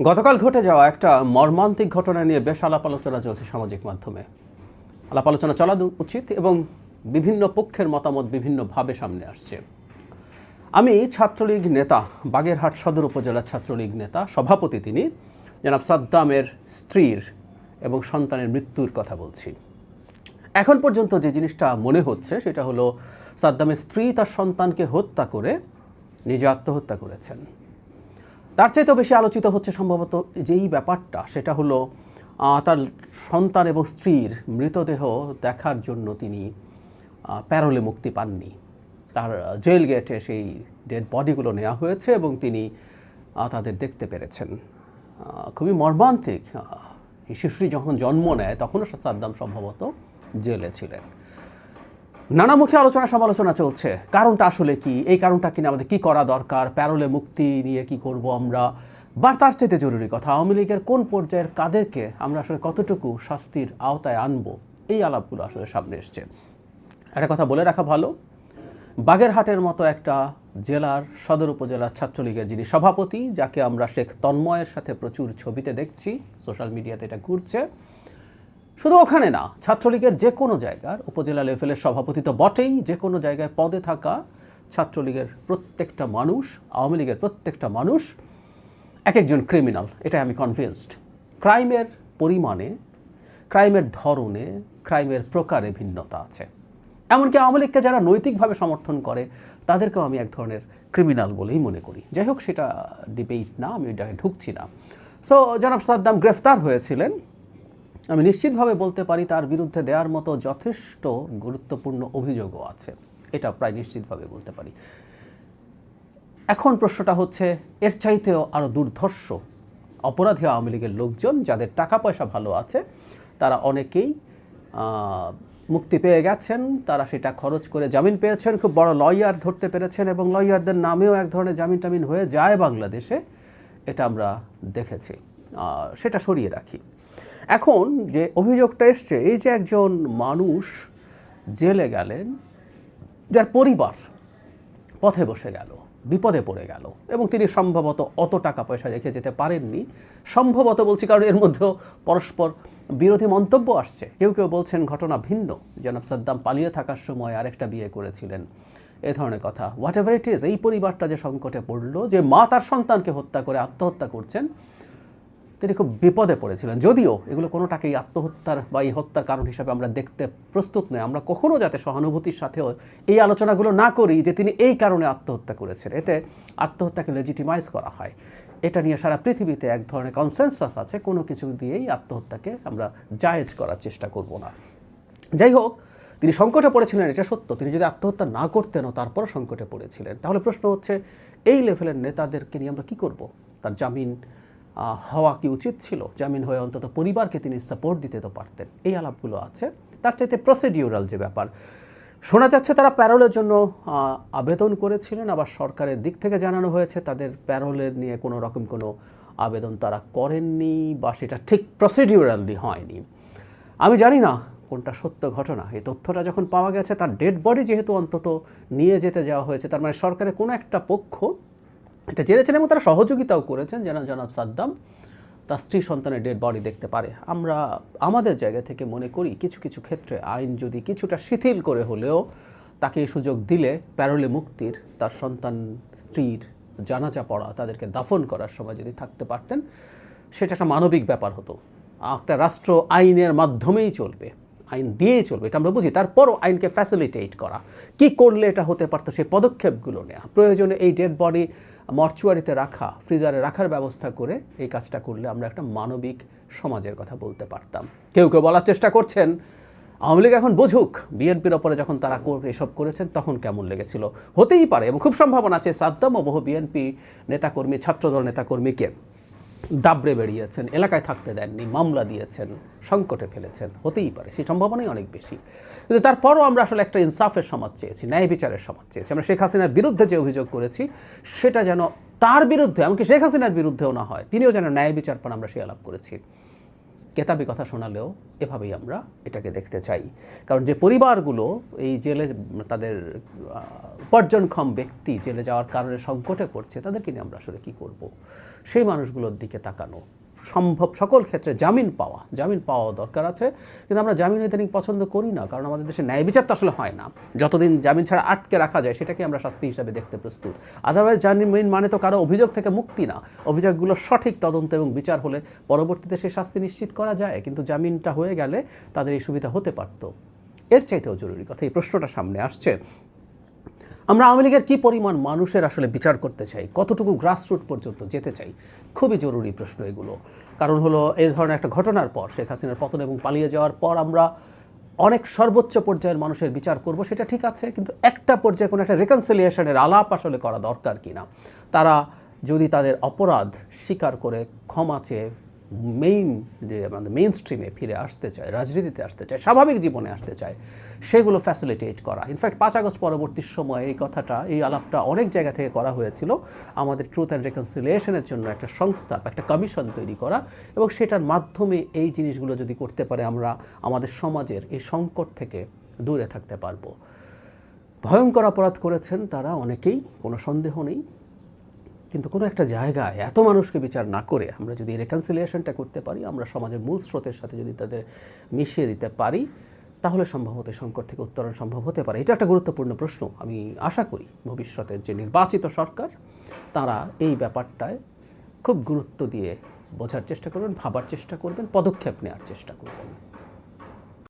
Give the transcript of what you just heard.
গতকাল ঘটে যাওয়া একটা মর্মান্তিক ঘটনা নিয়ে বেশ আলাপ আলোচনা চলছে সামাজিক মাধ্যমে। আলাপ আলোচনা চলা উচিত এবং বিভিন্ন পক্ষের মতামত বিভিন্নভাবে সামনে আসছে। আমি ছাত্রলীগ নেতা, বাগেরহাট সদর উপজেলার ছাত্রলীগ নেতা, সভাপতি তিনি, জনাব সাদ্দামের স্ত্রীর এবং সন্তানের মৃত্যুর কথা বলছি। এখন পর্যন্ত যে জিনিসটা মনে হচ্ছে সেটা হলো সাদ্দামের স্ত্রী তার সন্তানকে হত্যা করে নিজে আত্মহত্যা করেছেন। তার চাইতেও বেশি আলোচিত হচ্ছে সম্ভবত যেই ব্যাপারটা, সেটা হলো তার সন্তান এবং স্ত্রীর মৃতদেহ দেখার জন্য তিনি প্যারোলে মুক্তি পাননি। তার জেল গেটে সেই ডেড বডিগুলো নেওয়া হয়েছে এবং তিনি তাদের দেখতে পেরেছেন। খুবই মর্মান্তিক। শিশুটি যখন জন্ম নেয় তখনও সাদ্দাম সম্ভবত জেলে ছিলেন। নানামুখী আলোচনা সমালোচনা চলছে। কারণটা আসলে কি, এই কারণটা কিনা আমাদের কি করা দরকার, প্যারোলে মুক্তি নিয়ে কি করব আমরা, বা তার চাইতে জরুরি কথা আওয়ামী লীগের কোন পর্যায়ের কাদেরকে আমরা আসলে কতটুকু শাস্তির আওতায় আনবো, এই আলাপগুলো আসলে সামনে এসছে। একটা কথা বলে রাখা ভালো, বাগেরহাটের মতো একটা জেলার সদর উপজেলার ছাত্রলীগের যিনি সভাপতি, যাকে আমরা শেখ তন্ময়ের সাথে প্রচুর ছবিতে দেখছি, সোশ্যাল মিডিয়াতে এটা ঘুরছে, শুধু ওখানে না, ছাত্রলীগের যে কোনো জায়গার উপজেলা লেভেলের সভাপতি তো বটেই, যে কোনো জায়গায় পদে থাকা ছাত্রলীগের প্রত্যেকটা মানুষ, আওয়ামী লীগের প্রত্যেকটা মানুষ এক একজন ক্রিমিনাল, এটা আমি কনভিন্সড। ক্রাইমের পরিমাণে, ক্রাইমের ধরনে, ক্রাইমের প্রকারে ভিন্নতা আছে। এমনকি আওয়ামী লীগকে যারা নৈতিকভাবে সমর্থন করে তাদেরকেও আমি এক ধরনের ক্রিমিনাল বলেই মনে করি। যাই হোক, সেটা ডিবেট না, আমি ওইটাকে ঢুকছি না। সো জনাব সাদ্দাম গ্রেফতার হয়েছিলেন। আমি নিশ্চিতভাবে বলতে পারি তার বিরুদ্ধে দেওয়ার মতো যথেষ্ট গুরুত্বপূর্ণ অভিযোগও আছে, এটা প্রায় নিশ্চিতভাবে বলতে পারি। এখন প্রশ্নটা হচ্ছে, এর চাইতেও আরও দুর্ধর্ষ অপরাধী আওয়ামী লীগের লোকজন, যাদের টাকা পয়সা ভালো আছে, তারা অনেকেই মুক্তি পেয়ে গেছেন, তারা সেটা খরচ করে জামিন পেয়েছেন, খুব বড় লয়ার ধরতে পেরেছেন এবং লয়ারদের নামেও এক ধরনের জামিন টামিন হয়ে যায় বাংলাদেশে, এটা আমরা দেখেছি। সেটা সরিয়ে রাখি। এখন যে অভিযোগটা এসছে, এই যে একজন মানুষ জেলে গেলেন, যার পরিবার পথে বসে গেল, বিপদে পড়ে গেল, এবং তিনি সম্ভবত অত টাকা পয়সা রেখে যেতে পারেননি। সম্ভবত বলছি কারণ এর মধ্যেও পরস্পর বিরোধী মন্তব্য আসছে। কেউ কেউ বলছেন ঘটনা ভিন্ন, জনাব সাদ্দাম পালিয়ে থাকার সময় আরেকটা বিয়ে করেছিলেন, এ ধরনের কথা। হোয়াট এভার ইট ইজ, এই পরিবারটা যে সংকটে পড়ল, যে মা তার সন্তানকে হত্যা করে আত্মহত্যা করছেন, তিনি খুব বিপদে পড়েছিলেন। যদিও এগুলো কোনোটাকেই আত্মহত্যার বা এই হত্যার কারণ হিসাবে আমরা দেখতে প্রস্তুত নই। আমরা কখনো যাতে সহানুভূতির সাথেও এই আলোচনাগুলো না করি যে তিনি এই কারণে আত্মহত্যা করেছেন, এতে আত্মহত্যাকে লেজিটিমাইজ করা হয়। এটা নিয়ে সারা পৃথিবীতে এক ধরনের কনসেনসাস আছে, কোনো কিছু দিয়েই আত্মহত্যাকে আমরা জায়েজ করার চেষ্টা করব না। যাই হোক, তিনি সংকটে পড়েছিলেন, এটা সত্য। তিনি যদি আত্মহত্যা না করতেনও তারপরও সংকটে পড়েছিলেন। তাহলে প্রশ্ন হচ্ছে, এই লেভেলের নেতাদেরকে নিয়ে আমরা কী করব? তার জামিন হওয়া কি উচিত ছিল? জামিন হয়ে অন্তত পরিবারকে তিনি সাপোর্ট দিতে তো পারতেন। এই আলাপগুলো আছে। তার চাইতে প্রসিডিউরাল যে ব্যাপার, শোনা যাচ্ছে তারা প্যারোলের জন্য আবেদন করেছিলেন, আবার সরকারের দিক থেকে জানানো হয়েছে তাদের প্যারোলের নিয়ে কোনো রকম কোনো আবেদন তারা করেননি, বা সেটা ঠিক প্রসিডিউরালি হয়নি। আমি জানি না কোনটা সত্য ঘটনা। এই তথ্যটা যখন পাওয়া গেছে, তার ডেড বডি যেহেতু অন্তত নিয়ে যেতে যাওয়া হয়েছে, তার মানে সরকারের কোনো একটা পক্ষ এটা জেনেছেন এবং তারা সহযোগিতাও করেছেন যেন জনাব সাদ্দাম তার স্ত্রী সন্তানের ডেড বডি দেখতে পারে। আমরা আমাদের জায়গা থেকে মনে করি কিছু কিছু ক্ষেত্রে আইন যদি কিছুটা শিথিল করে হলেও তাকে এই সুযোগ দিলে প্যারোলে মুক্তির, তার সন্তান স্ত্রীর জানাজা পড়া, তাদেরকে দাফন করার সময় যদি থাকতে পারতেন, সেটা একটা মানবিক ব্যাপার হতো। একটা রাষ্ট্র আইনের মাধ্যমেই চলবে, আইন দিয়েই চলবে, এটা আমরা বুঝি। তারপরও আইনকে ফ্যাসিলিটেট করা, কি করলে এটা হতে পারতো সেই পদক্ষেপগুলো নেওয়া, প্রয়োজনে এই ডেড বডি মর্চুয়ারিতে রাখা, ফ্রিজারে রাখার ব্যবস্থা করে এই কাজটা করলে আমরা একটা মানবিক সমাজের কথা বলতে পারতাম। কেউ কেউ বলার চেষ্টা করছেন আওয়ামী লীগ এখন বুঝুক বিএনপির ওপরে যখন তারা এসব করেছেন তখন কেমন লেগেছিল। হতেই পারে, এবং খুব সম্ভাবনা আছে সাদ্দাম ও বহু বিএনপি নেতাকর্মী, ছাত্রদল নেতাকর্মীকে দাবড়ে বেরিয়েছেন, এলাকায় থাকতে দেননি, মামলা দিয়েছেন, সংকটে ফেলেছেন, হতেই পারে, সেই সম্ভাবনাই অনেক বেশি। কিন্তু তারপরও আমরা আসলে একটা ইনসাফের সমাজ চেয়েছি, ন্যায় বিচারের সমাজ চেয়েছি। আমরা শেখ হাসিনার বিরুদ্ধে যে অভিযোগ করেছি সেটা যেন তার বিরুদ্ধে, এমনকি শেখ হাসিনার বিরুদ্ধেও না হয়, তিনিও যেন ন্যায় বিচার পান, আমরা সে আলাপ করেছি। কেতাবি কথা শোনালেও এভাবেই আমরা এটাকে দেখতে চাই। কারণ যে পরিবারগুলো এই জেলে তাদের উপার্জনক্ষম ব্যক্তি জেলে যাওয়ার কারণে সংকটে পড়ছে, তাদেরকে নিয়ে আমরা আসলে কী করব। সেই মানুষগুলোর দিকে তাকানো, সম্ভব সকল ক্ষেত্রে জামিন পাওয়া দরকার আছে। কিন্তু আমরা জামিন ইদানিং পছন্দ করি না, কারণ আমাদের দেশে ন্যায় বিচার তো আসলে হয় না। যতদিন জামিন ছাড়া আটকে রাখা যায় সেটাকে আমরা শাস্তি হিসাবে দেখতে প্রস্তুত। আদারওয়াইজ জামিন মানে তো কারো অভিযোগ থেকে মুক্তি না, অভিযোগগুলো সঠিক তদন্ত এবং বিচার হলে পরবর্তীতে সেই শাস্তি নিশ্চিত করা যায়। কিন্তু জামিনটা হয়ে গেলে তাদের এই সুবিধা হতে পারত। এর চাইতেও জরুরি কথা, এই প্রশ্নটা সামনে আসছে, আমরা আওয়ামী লীগের কী পরিমাণ মানুষের আসলে বিচার করতে চাই, কতটুকু গ্রাসরুট পর্যন্ত যেতে চাই, খুবই জরুরি প্রশ্ন এগুলো। কারণ হলো এই ধরনের একটা ঘটনার পর, শেখ হাসিনার পতন এবং পালিয়ে যাওয়ার পর আমরা অনেক সর্বোচ্চ পর্যায়ের মানুষের বিচার করব, সেটা ঠিক আছে, কিন্তু একটা পর্যায়ে কোনো একটা রেকনসিলিয়েশনের আলাপ আসলে করা দরকার কিনা। তারা যদি তাদের অপরাধ স্বীকার করে ক্ষমা চেয়ে আমাদের মেইন স্ট্রিমে ফিরে আসতে চায়, রাজনীতিতে আসতে চায়, স্বাভাবিক জীবনে আসতে চায়, সেগুলো ফ্যাসিলিটেট করা। ইনফ্যাক্ট 5 আগস্ট পরবর্তী সময়ে এই আলাপটা অনেক জায়গা থেকে করা হয়েছিল, আমাদের ট্রুথ অ্যান্ড রেকনসিলিয়েশনের জন্য একটা সংস্থা, একটা কমিশন তৈরি করা, এবং সেটার মাধ্যমে এই জিনিসগুলো যদি করতে পারে আমরা আমাদের সমাজের এই সংকট থেকে দূরে থাকতে পারবো। ভয়ঙ্কর অপরাধ করেছেন তারা অনেকেই, কোনো সন্দেহ নেই, কিন্তু কোনো একটা জায়গায় এত মানুষকে বিচার না করে আমরা যদি রেকনসিলিয়েশনটা করতে পারি, আমরা সমাজের মূল স্রোতের সাথে যদি তাদের মিশিয়ে দিতে পারি, তাহলে সম্ভবত সংকট থেকে উত্তরণ সম্ভব হতে পারে। এটা একটা গুরুত্বপূর্ণ প্রশ্ন। আমি আশা করি ভবিষ্যতের যে নির্বাচিত সরকার, তারা এই ব্যাপারটায় খুব গুরুত্ব দিয়ে বোঝার চেষ্টা করবেন, ভাবার চেষ্টা করবেন, পদক্ষেপ নেওয়ার চেষ্টা করবেন।